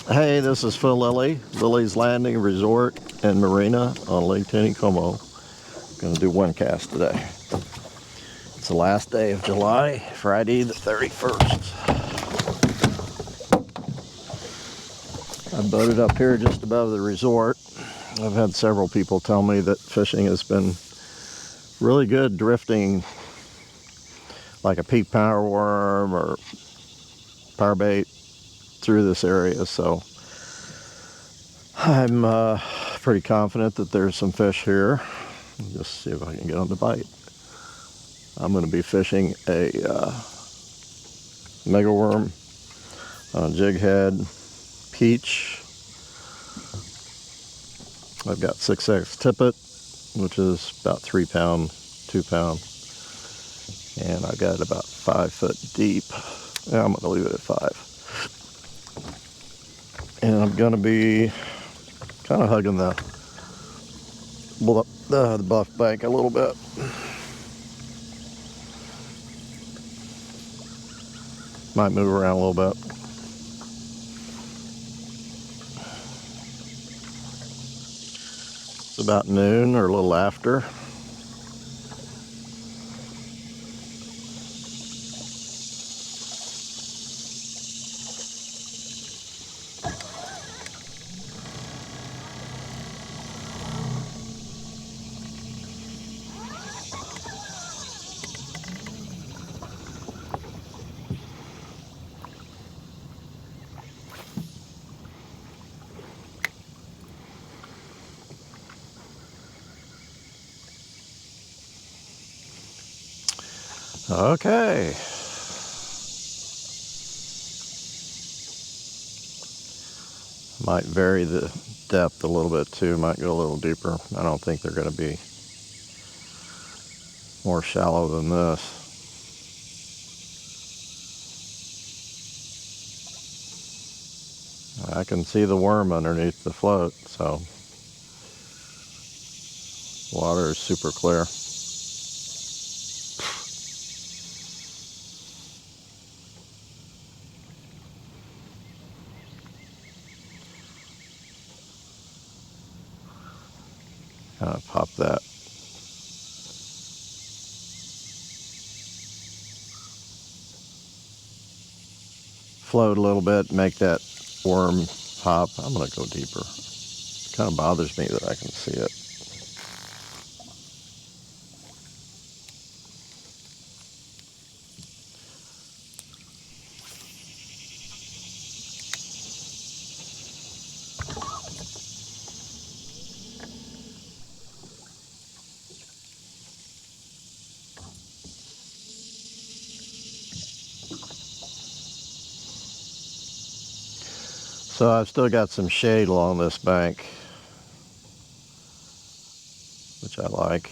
Hey, this is Phil Lilley, Lilley's Landing Resort and Marina on Lake Taneycomo. Going to do one cast today. It's the last day of July, Friday the 31st. I boated up here just above the resort. I've had several people tell me that fishing has been really good drifting like a peak power worm or power bait through this area, so I'm pretty confident that there's some fish here. Just see if I can get on the bite. I'm going to be fishing a mega worm on a jig head peach. I've got 6X tippet, which is about 3 pound, 2 pound, and I got it about 5 foot deep. Yeah, I'm going to leave it at 5. And I'm going to be kind of hugging the buff bank a little bit. Might move around a little bit. It's about noon or a little after. Okay. Might vary the depth a little bit too, might go a little deeper. I don't think they're going to be more shallow than this. I can see the worm underneath the float, so water is super clear. Kind of pop that. Float a little bit, make that worm hop. I'm going to go deeper. It kind of bothers me that I can see it. So I've still got some shade along this bank, which I like.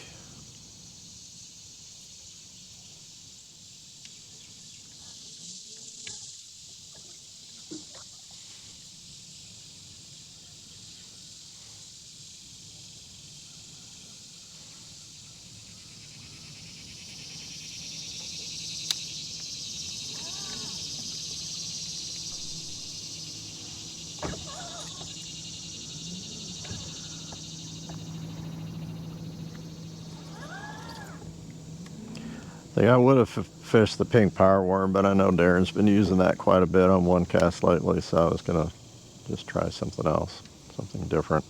I think I would have fished the pink power worm, but I know Darren's been using that quite a bit on one cast lately, so I was going to just try something else, something different.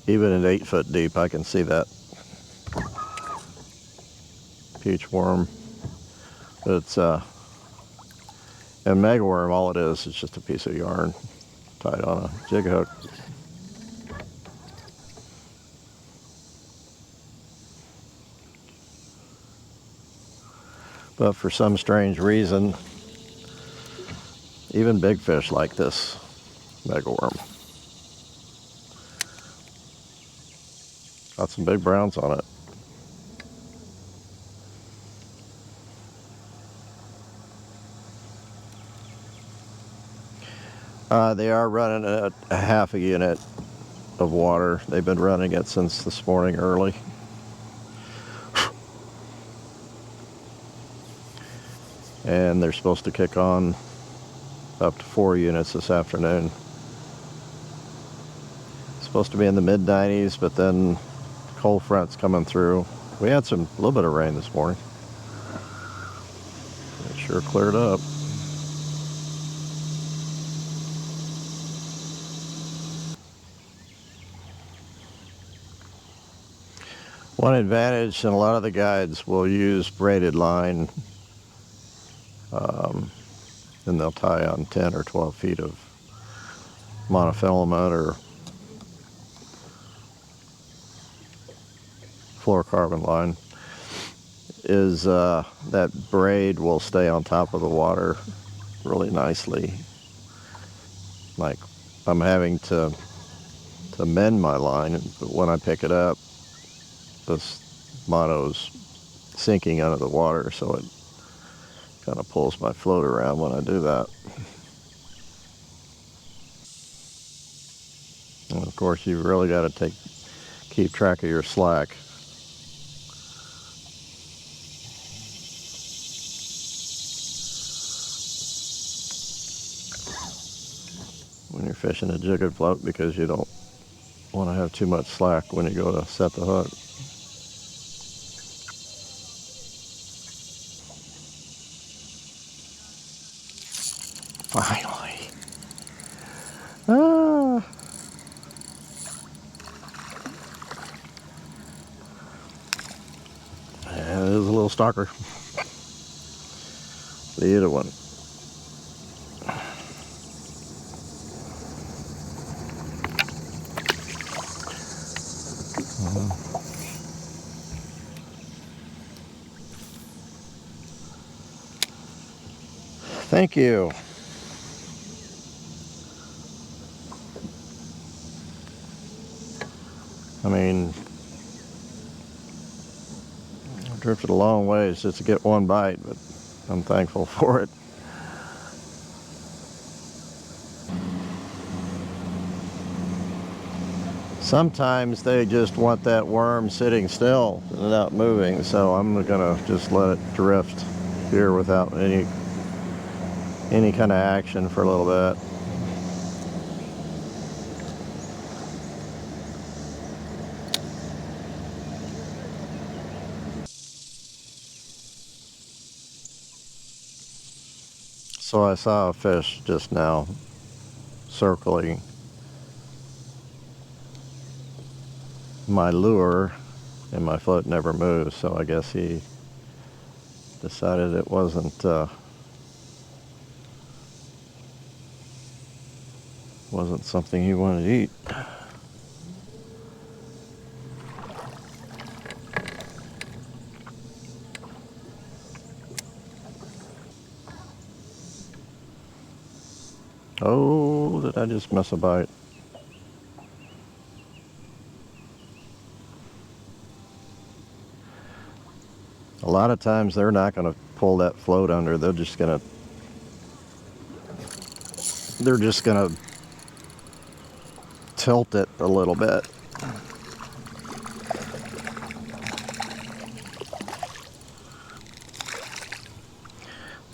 Even at 8 foot deep, I can see that peach worm. It's a mega worm. All it is just a piece of yarn tied on a jig hook. But for some strange reason, even big fish like this mega worm. Got some big browns on it. They are running at a half a unit of water. They've been running it since this morning early. and they're supposed to kick on up to 4 units this afternoon. It's supposed to be in the mid-90s, but then cold front's coming through. We had a little bit of rain this morning. It sure cleared up. One advantage, and a lot of the guides will use braided line, and they'll tie on 10 or 12 feet of monofilament or fluorocarbon line, is that braid will stay on top of the water really nicely. Like, I'm having to mend my line, but when I pick it up, this mono's sinking under the water, so it kind of pulls my float around when I do that. And of course, you really got to keep track of your slack. When you're fishing a jig and float, because you don't want to have too much slack when you go to set the hook. Finally. Ah. Yeah, it is a little stalker. The other one. Thank you. I mean, I drifted a long ways just to get one bite, but I'm thankful for it. Sometimes they just want that worm sitting still and not moving, so I'm gonna just let it drift here without any kind of action for a little bit. So I saw a fish just now circling my lure, and my float never moved, so I guess he decided it wasn't something he wanted to eat. Oh, did I just miss a bite? A lot of times they're not going to pull that float under. They're just going to tilt it a little bit.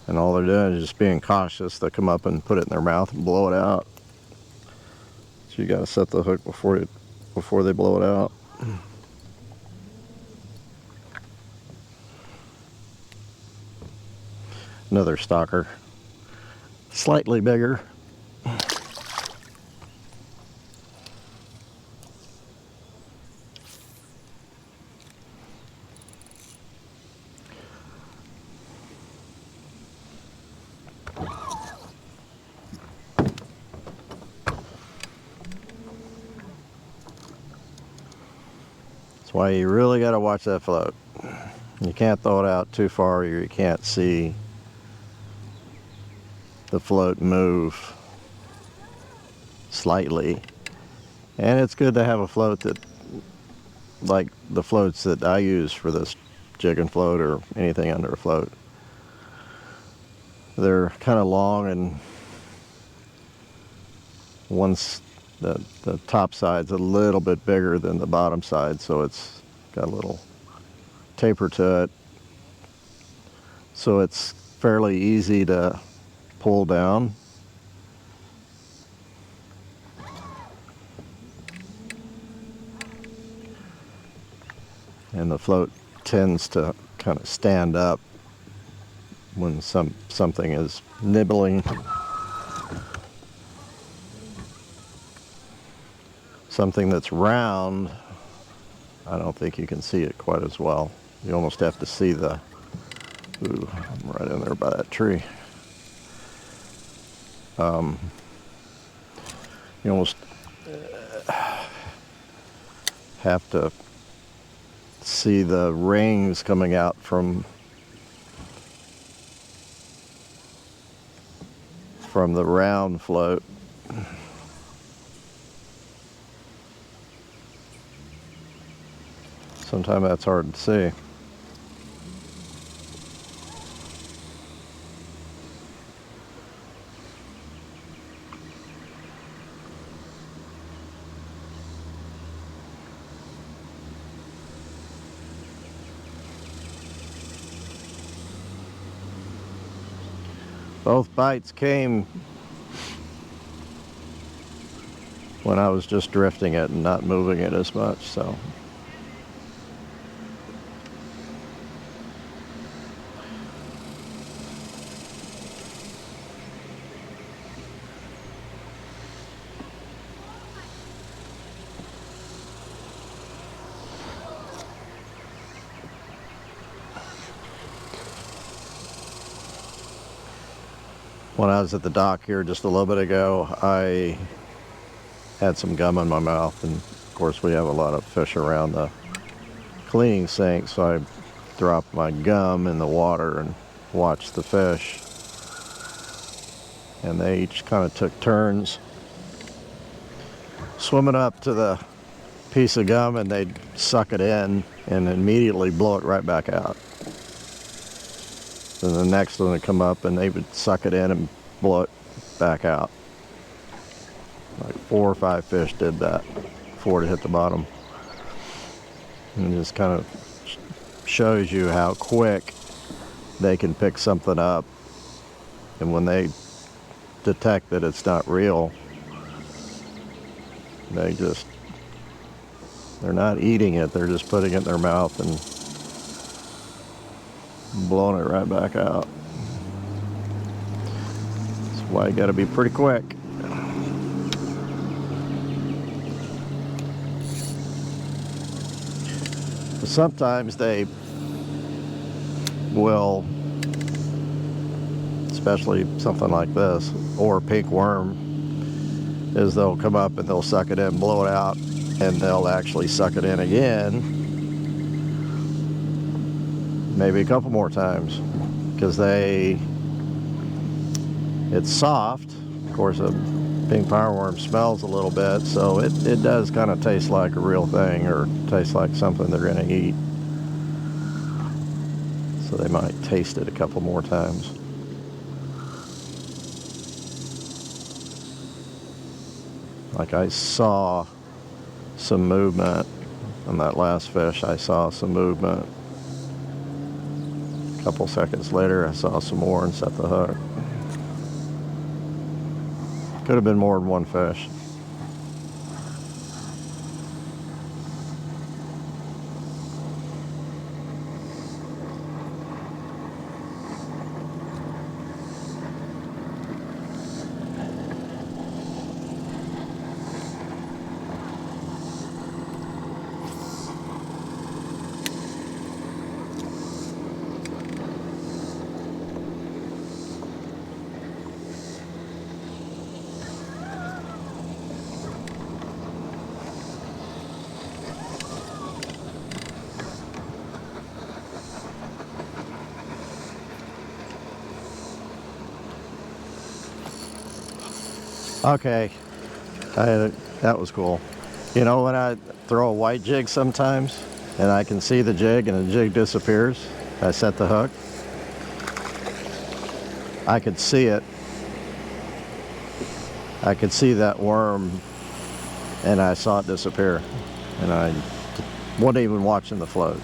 And all they're doing is just being cautious. They come up and put it in their mouth and blow it out. So you got to set the hook before they blow it out. Another stalker, slightly bigger. That's why you really got to watch that float. You can't throw it out too far, or you can't see the float move slightly. And it's good to have a float that, like the floats that I use for this jig and float or anything under a float, they're kind of long, and once the top side's a little bit bigger than the bottom side, so it's got a little taper to it, so it's fairly easy to pull down. And the float tends to kind of stand up when something is nibbling. Something that's round, I don't think you can see it quite as well. You almost have to see the, ooh, I'm right in there by that tree. You almost have to see the rings coming out from the round float. Sometimes that's hard to see. Both bites came when I was just drifting it and not moving it as much, so. When I was at the dock here just a little bit ago, I had some gum in my mouth, and of course we have a lot of fish around the cleaning sink, so I dropped my gum in the water and watched the fish. And they each kind of took turns swimming up to the piece of gum, and they'd suck it in and immediately blow it right back out. Then the next one would come up and they would suck it in and blow it back out. Like 4 or 5 fish did that before it hit the bottom. And it just kind of shows you how quick they can pick something up. And when they detect that it's not real, they're not eating it, they're just putting it in their mouth and blowing it right back out. That's why you gotta be pretty quick. But sometimes they will, especially something like this, or pink worm, is they'll come up and they'll suck it in, blow it out, and they'll actually suck it in again, maybe a couple more times, because it's soft. Of course, a pink powerworm smells a little bit, so it does kind of taste like a real thing, or taste like something they're going to eat. So they might taste it a couple more times. Like I saw some movement on that last fish. I saw some movement. A couple seconds later, I saw some more and set the hook. Could have been more than one fish. Okay, that was cool. You know, when I throw a white jig sometimes, and I can see the jig and the jig disappears, I set the hook, I could see it. I could see that worm, and I saw it disappear, and I wasn't even watching the float.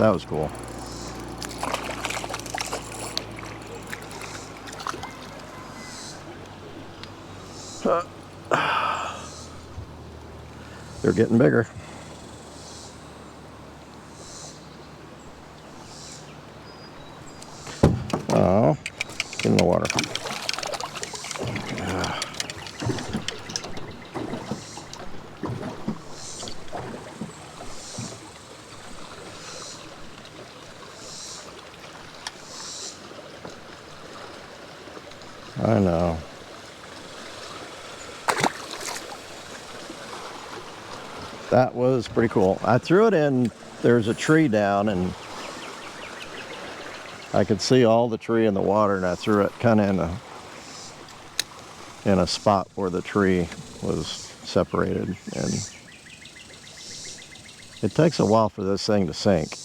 That was cool. They're getting bigger. Oh, get in the water. I know. That was pretty cool. I threw it in, there's a tree down and I could see all the tree in the water, and I threw it kind of in a spot where the tree was separated, and it takes a while for this thing to sink.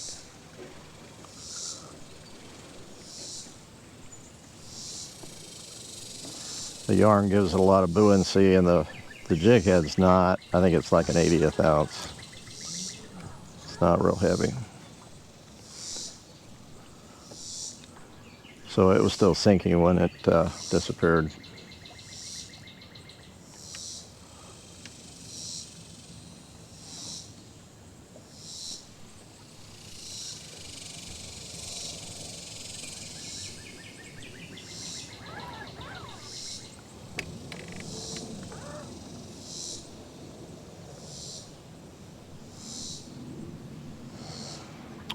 The yarn gives it a lot of buoyancy, and the jig head's not. I think it's like an 80th ounce. It's not real heavy. So it was still sinking when it disappeared.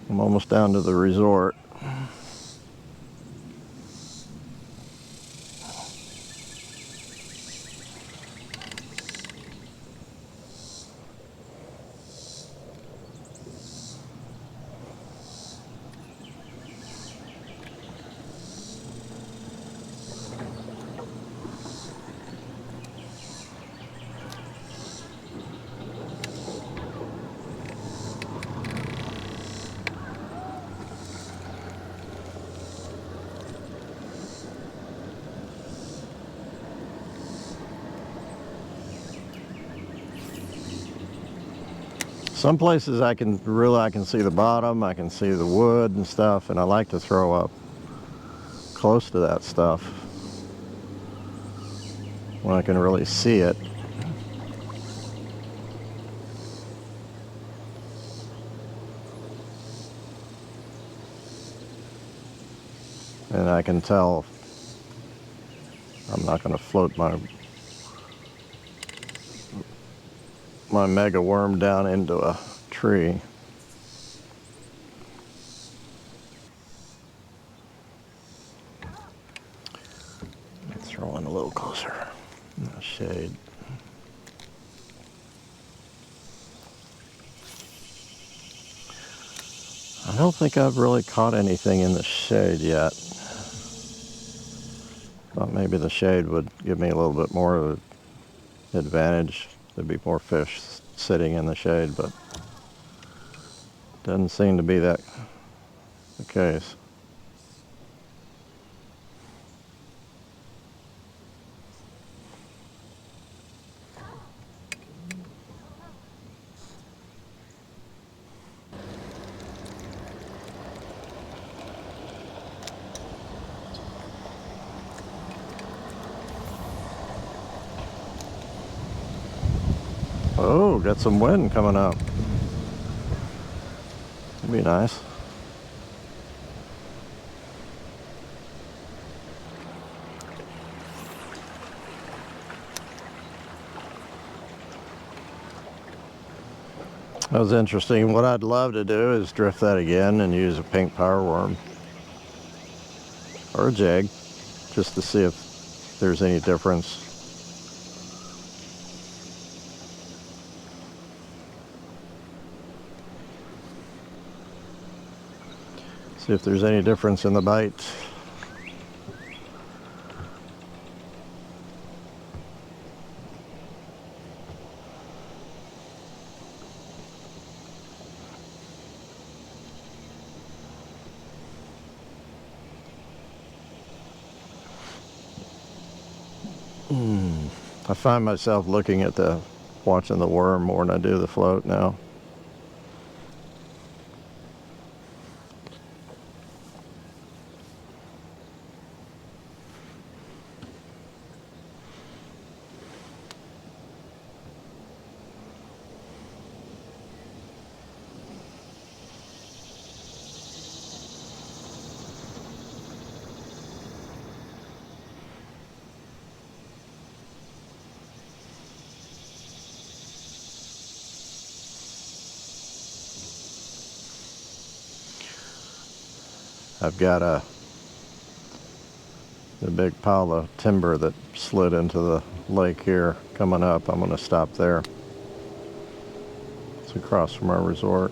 I'm almost down to the resort. Some places I can see the bottom, I can see the wood and stuff, and I like to throw up close to that stuff when I can really see it. And I can tell I'm not going to float my mega worm down into a tree. Let me throw in a little closer in the shade. I don't think I've really caught anything in the shade yet. Thought maybe the shade would give me a little bit more of an advantage. There'd be more fish sitting in the shade, but doesn't seem to be that the case. Oh, got some wind coming up. That'd be nice. That was interesting. What I'd love to do is drift that again and use a pink power worm or a jig just to see if there's any difference. See if there's any difference in the bite. I find myself looking at watching the worm more than I do the float now. I've got the big pile of timber that slid into the lake here coming up. I'm going to stop there. It's across from our resort.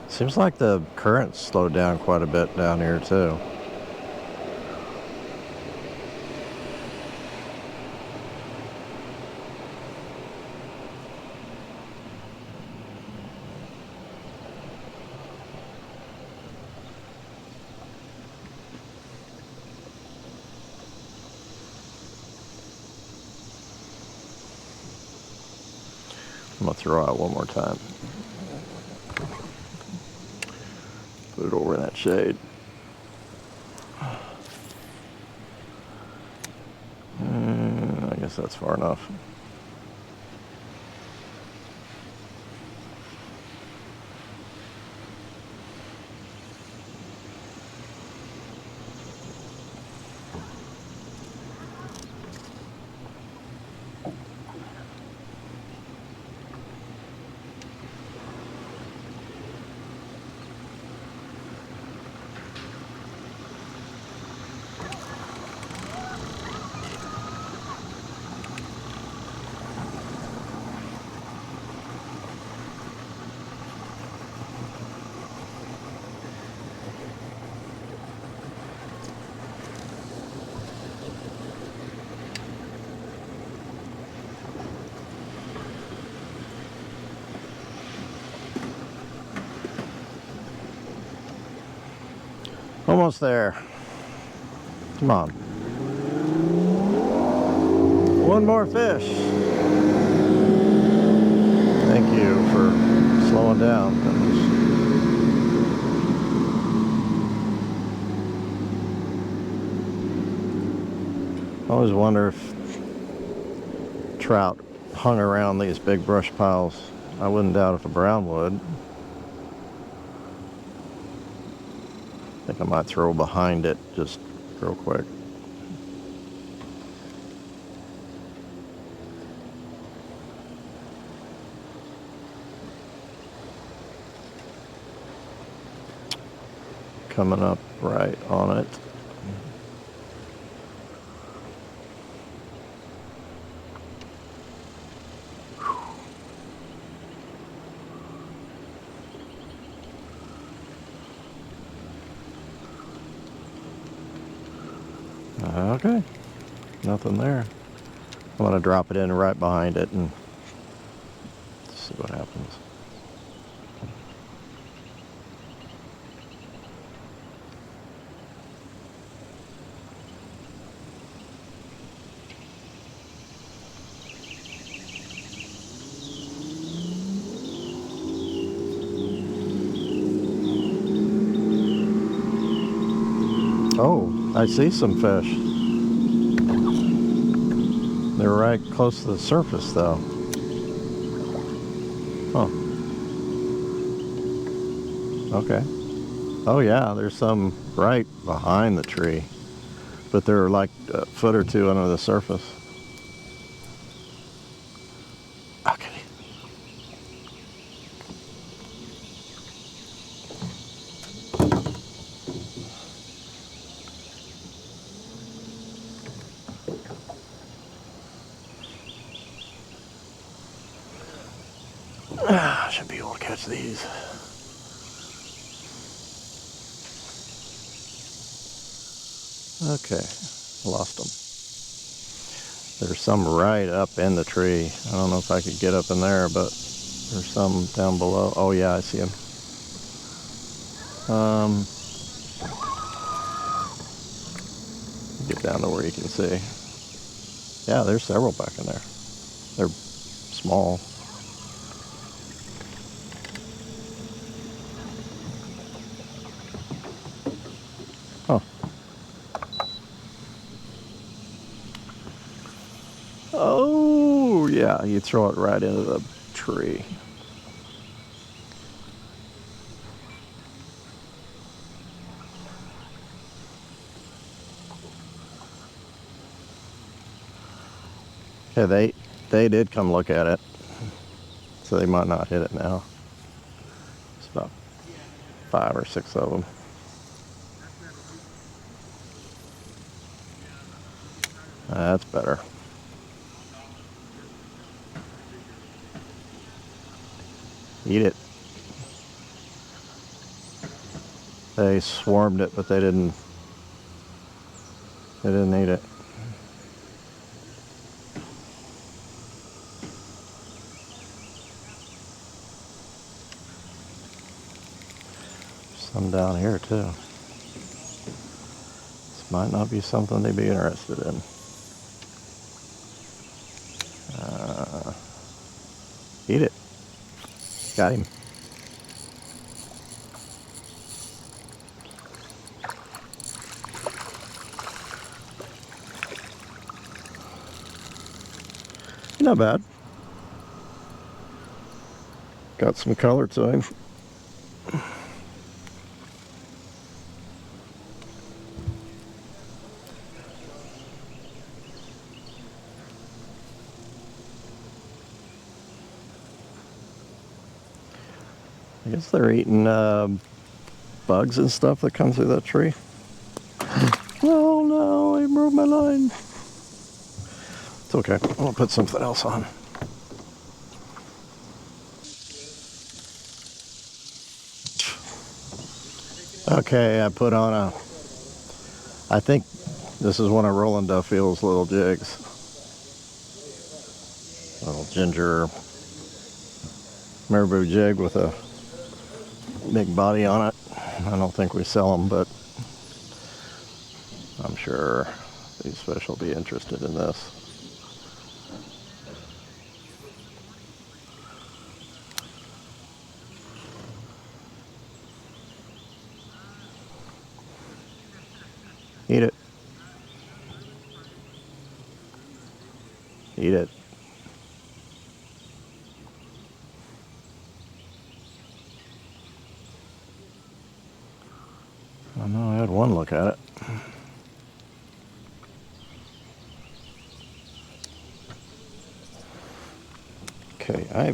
Seems like the current slowed down quite a bit down here too. I'm gonna throw out one more time. Put it over in that shade. I guess that's far enough. Almost there. Come on. One more fish. Thank you for slowing down. I always wonder if trout hung around these big brush piles. I wouldn't doubt if a brown would. I think I might throw behind it just real quick. Coming up right on it. Okay, nothing there. I'm gonna drop it in right behind it and see what happens. Oh, I see some fish. They're right close to the surface though. Huh. Okay. Oh yeah, there's some right behind the tree. But they're like a foot or two under the surface. Okay. I should be able to catch these. Okay, lost them. There's some right up in the tree. I don't know if I could get up in there, but there's some down below. Oh yeah, I see them. Get down to where you can see. Yeah, there's several back in there. They're small. Huh. Oh, yeah, you throw it right into the tree. Yeah, they did come look at it. so they might not hit it now. It's about 5 or 6 of them. That's better. Eat it. They swarmed it, but they didn't eat it. Some down here too. This might not be something they'd be interested in. Eat it. Got him. Not bad. Got some color to him. I guess they're eating bugs and stuff that come through that tree. Oh no, I broke my line. It's okay. I'm gonna put something else on. Okay, I put on a, I think this is one of Roland Duffield's little jigs. Little ginger marabou jig with a big body on it. I don't think we sell them, but I'm sure these fish will be interested in this. Eat it. Eat it. I know I had one look at it. Okay,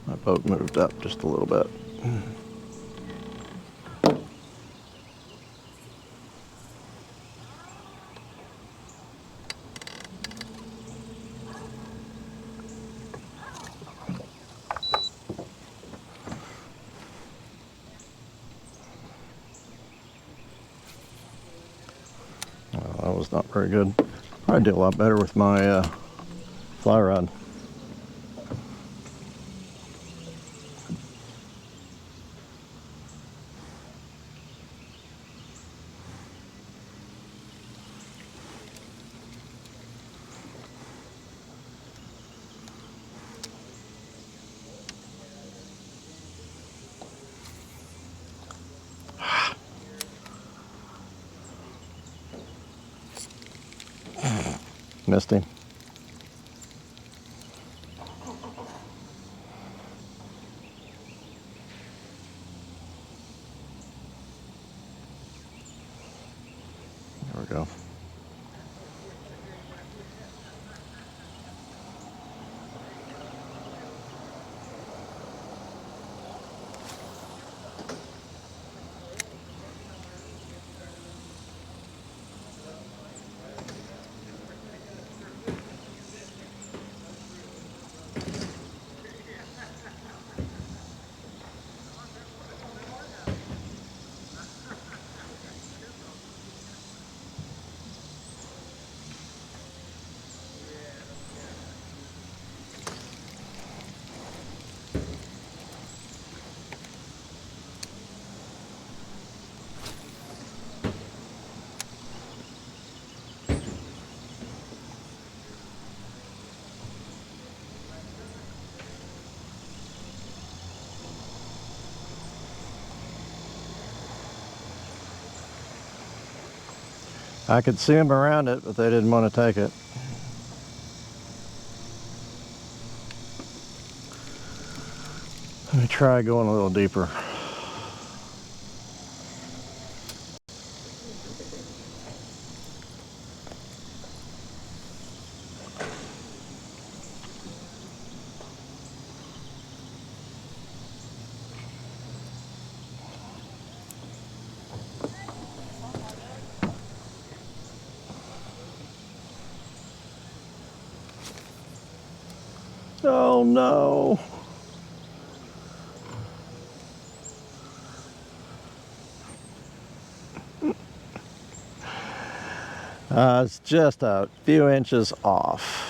my boat moved up just a little bit. Well, that was not very good. I'd do a lot better with my fly rod. Missed him. There we go. I could see them around it, but they didn't want to take it. Let me try going a little deeper. Oh no. It's just a few inches off.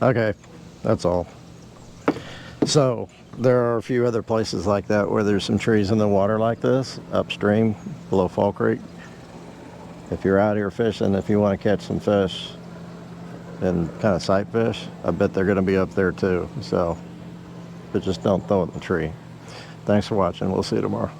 Okay, that's all. So there are a few other places like that where there's some trees in the water like this, upstream, below Fall Creek. If you're out here fishing, if you want to catch some fish and kind of sight fish, I bet they're going to be up there too. So, but just don't throw it in the tree. Thanks for watching. We'll see you tomorrow.